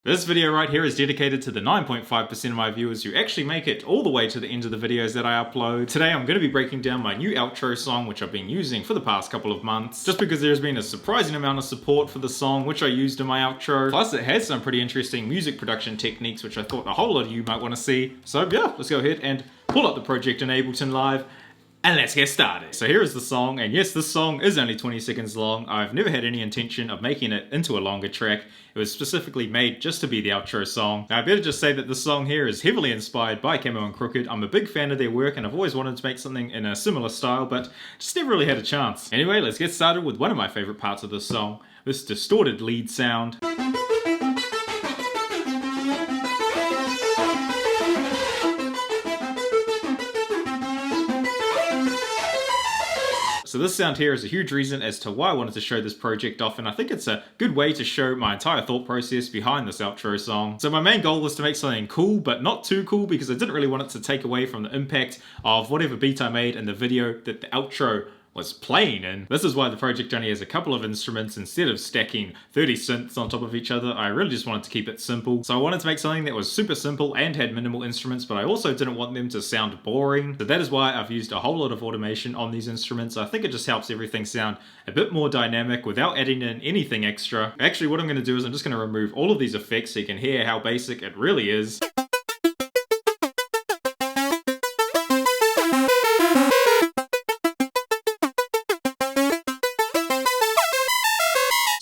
This video right here is dedicated to the 9.5% of my viewers who actually make it all the way to the end of the videos that I upload. Today I'm going to be breaking down my new outro song, which I've been using for the past couple of months, just because there's been a surprising amount of support for the song, which I used in my outro. Plus it has some pretty interesting music production techniques, which I thought a whole lot of you might want to see. So yeah, let's go ahead and pull up the project in Ableton Live. And let's get started. So here is the song, and yes, this song is only 20 seconds long. I've never had any intention of making it into a longer track. It was specifically made just to be the outro song. Now I better just say that this song here is heavily inspired by Camo and Crooked. I'm a big fan of their work and I've always wanted to make something in a similar style, but just never really had a chance. Anyway, let's get started with one of my favorite parts of this song, this distorted lead sound. So this sound here is a huge reason as to why I wanted to show this project off, and I think it's a good way to show my entire thought process behind this outro song. So my main goal was to make something cool, but not too cool, because I didn't really want it to take away from the impact of whatever beat I made in the video that the outro was playing in. This is why the project only has a couple of instruments instead of stacking 30 synths on top of each other. I really just wanted to keep it simple. So I wanted to make something that was super simple and had minimal instruments, but I also didn't want them to sound boring. So that is why I've used a whole lot of automation on these instruments. I think it just helps everything sound a bit more dynamic without adding in anything extra. Actually, what I'm going to do is I'm just going to remove all of these effects so you can hear how basic it really is.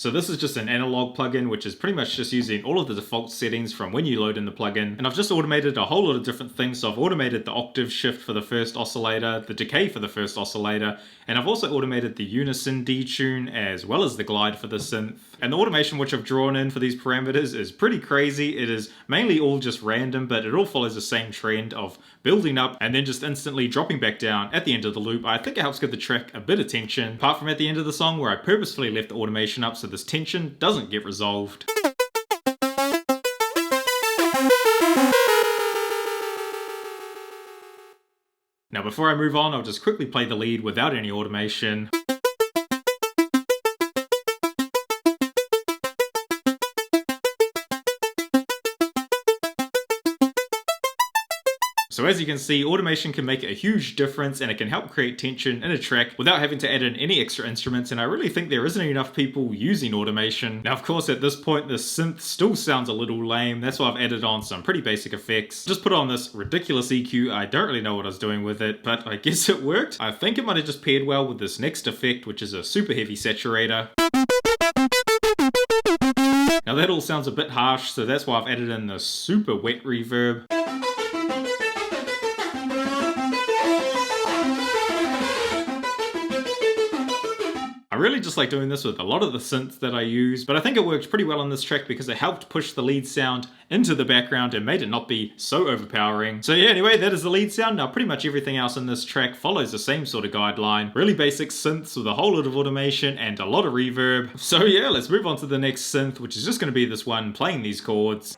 So this is just an analog plugin, which is pretty much just using all of the default settings from when you load in the plugin. And I've just automated a whole lot of different things. So I've automated the octave shift for the first oscillator, the decay for the first oscillator, and I've also automated the unison detune as well as the glide for the synth. And the automation which I've drawn in for these parameters is pretty crazy. It is mainly all just random, but it all follows the same trend of building up and then just instantly dropping back down at the end of the loop. I think it helps give the track a bit of tension, apart from at the end of the song where I purposefully left the automation up so this tension doesn't get resolved. Now before I move on, I'll just quickly play the lead without any automation. So as you can see, automation can make a huge difference and it can help create tension in a track without having to add in any extra instruments, and I really think there isn't enough people using automation. Now of course at this point the synth still sounds a little lame, that's why I've added on some pretty basic effects. Just put on this ridiculous EQ, I don't really know what I was doing with it, but I guess it worked. I think it might have just paired well with this next effect, which is a super heavy saturator. Now that all sounds a bit harsh, so that's why I've added in the super wet reverb. I really just like doing this with a lot of the synths that I use, but I think it worked pretty well on this track because it helped push the lead sound into the background and made it not be so overpowering. So yeah, anyway, that is the lead sound. Now pretty much everything else in this track follows the same sort of guideline. Really basic synths with a whole lot of automation and a lot of reverb. So yeah, let's move on to the next synth, which is just going to be this one playing these chords.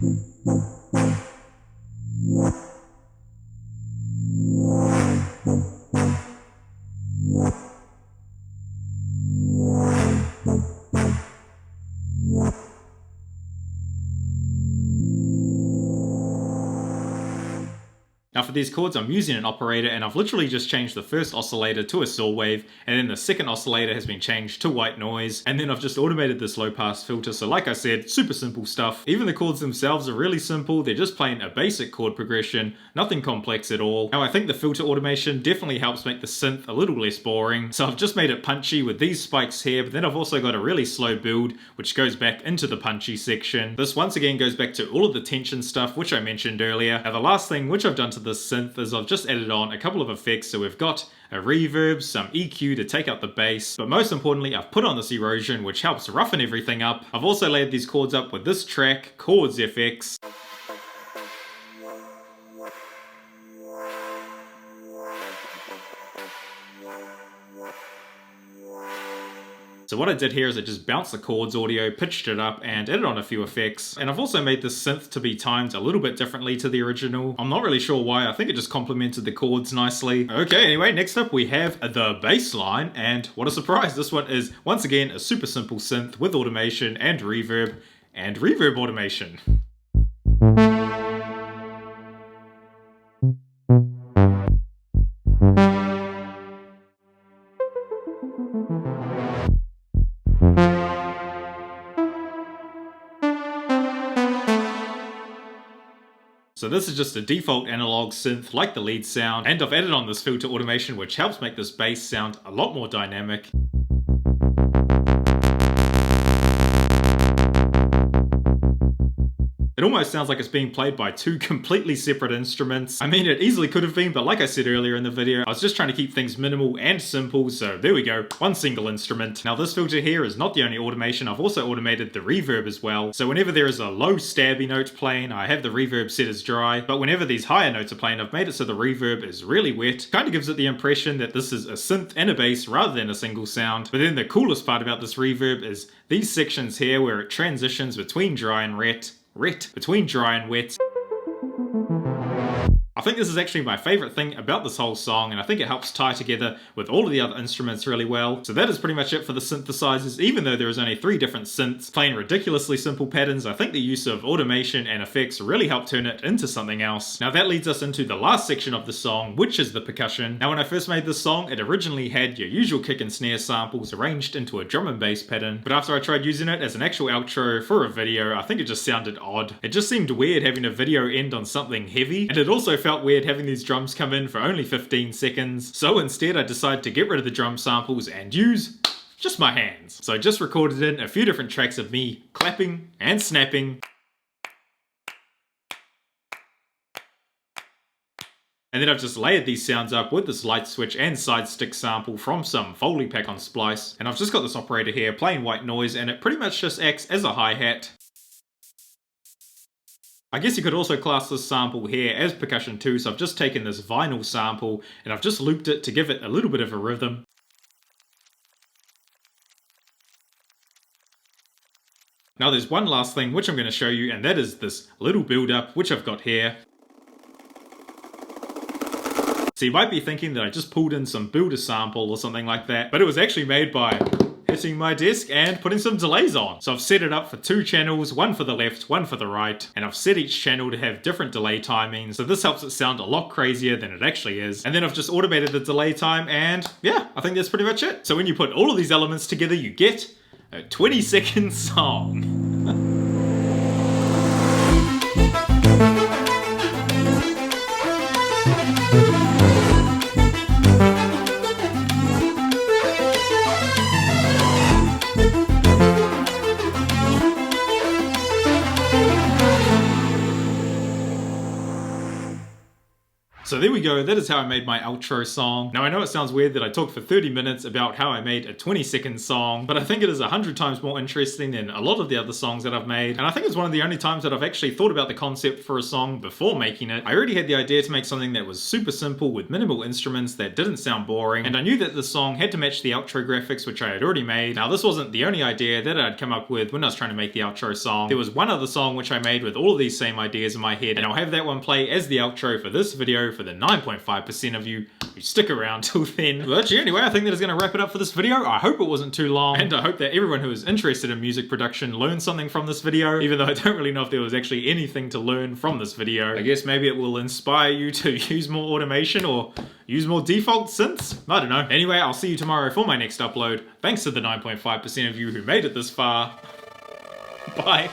Now for these chords I'm using an operator, and I've literally just changed the first oscillator to a saw wave, and then the second oscillator has been changed to white noise, and then I've just automated this low pass filter. So like I said, super simple stuff. Even the chords themselves are really simple, they're just playing a basic chord progression, nothing complex at all. Now I think the filter automation definitely helps make the synth a little less boring, so I've just made it punchy with these spikes here, but then I've also got a really slow build which goes back into the punchy section. This once again goes back to all of the tension stuff which I mentioned earlier. Now the last thing which I've done to this synth is I've just added on a couple of effects. So we've got a reverb, some EQ to take out the bass, but most importantly I've put on this erosion which helps roughen everything up. I've also layered these chords up with this track, Chords FX. So what I did here is I just bounced the chords audio, pitched it up, and added on a few effects. And I've also made this synth to be timed a little bit differently to the original. I'm not really sure why, I think it just complemented the chords nicely. Okay, anyway, next up we have the bass line, and what a surprise, this one is once again a super simple synth with automation and reverb automation. So this is just a default analog synth like the lead sound, and I've added on this filter automation which helps make this bass sound a lot more dynamic. It almost sounds like it's being played by two completely separate instruments. I mean, it easily could have been, but like I said earlier in the video, I was just trying to keep things minimal and simple, so there we go, one single instrument. Now this filter here is not the only automation, I've also automated the reverb as well. So whenever there is a low stabby note playing, I have the reverb set as dry, but whenever these higher notes are playing, I've made it so the reverb is really wet. Kind of gives it the impression that this is a synth and a bass rather than a single sound. But then the coolest part about this reverb is these sections here where it transitions between dry and wet. Between dry and wet. I think this is actually my favourite thing about this whole song, and I think it helps tie together with all of the other instruments really well. So that is pretty much it for the synthesizers. Even though there is only 3 different synths playing ridiculously simple patterns, I think the use of automation and effects really helped turn it into something else. Now that leads us into the last section of the song, which is the percussion. Now when I first made this song, it originally had your usual kick and snare samples arranged into a drum and bass pattern, but after I tried using it as an actual outro for a video, I think it just sounded odd. It just seemed weird having a video end on something heavy, and it also felt weird having these drums come in for only 15 seconds. So instead I decided to get rid of the drum samples and use just my hands. So I just recorded in a few different tracks of me clapping and snapping. And then I've just layered these sounds up with this light switch and side stick sample from some Foley pack on Splice. And I've just got this operator here playing white noise, and it pretty much just acts as a hi-hat. I guess you could also class this sample here as percussion too, so I've just taken this vinyl sample and I've just looped it to give it a little bit of a rhythm. Now there's one last thing which I'm going to show you, and that is this little build up which I've got here. So you might be thinking that I just pulled in some builder sample or something like that, but it was actually made by hitting my desk and putting some delays on. So I've set it up for 2 channels, one for the left, one for the right, and I've set each channel to have different delay timings, so this helps it sound a lot crazier than it actually is. And then I've just automated the delay time, and yeah, I think that's pretty much it. So when you put all of these elements together, you get a 20-second song. So there we go, that is how I made my outro song. Now I know it sounds weird that I talked for 30 minutes about how I made a 20-second song, but I think it is 100 times more interesting than a lot of the other songs that I've made. And I think it's one of the only times that I've actually thought about the concept for a song before making it. I already had the idea to make something that was super simple with minimal instruments that didn't sound boring, and I knew that the song had to match the outro graphics which I had already made. Now this wasn't the only idea that I'd come up with when I was trying to make the outro song. There was one other song which I made with all of these same ideas in my head, and I'll have that one play as the outro for this video for the 9.5% of you who stick around till then. But yeah, anyway, I think that is going to wrap it up for this video. I hope it wasn't too long, and I hope that everyone who is interested in music production learned something from this video, even though I don't really know if there was actually anything to learn from this video. I guess maybe it will inspire you to use more automation or use more default synths? I don't know. Anyway, I'll see you tomorrow for my next upload. Thanks to the 9.5% of you who made it this far. Bye.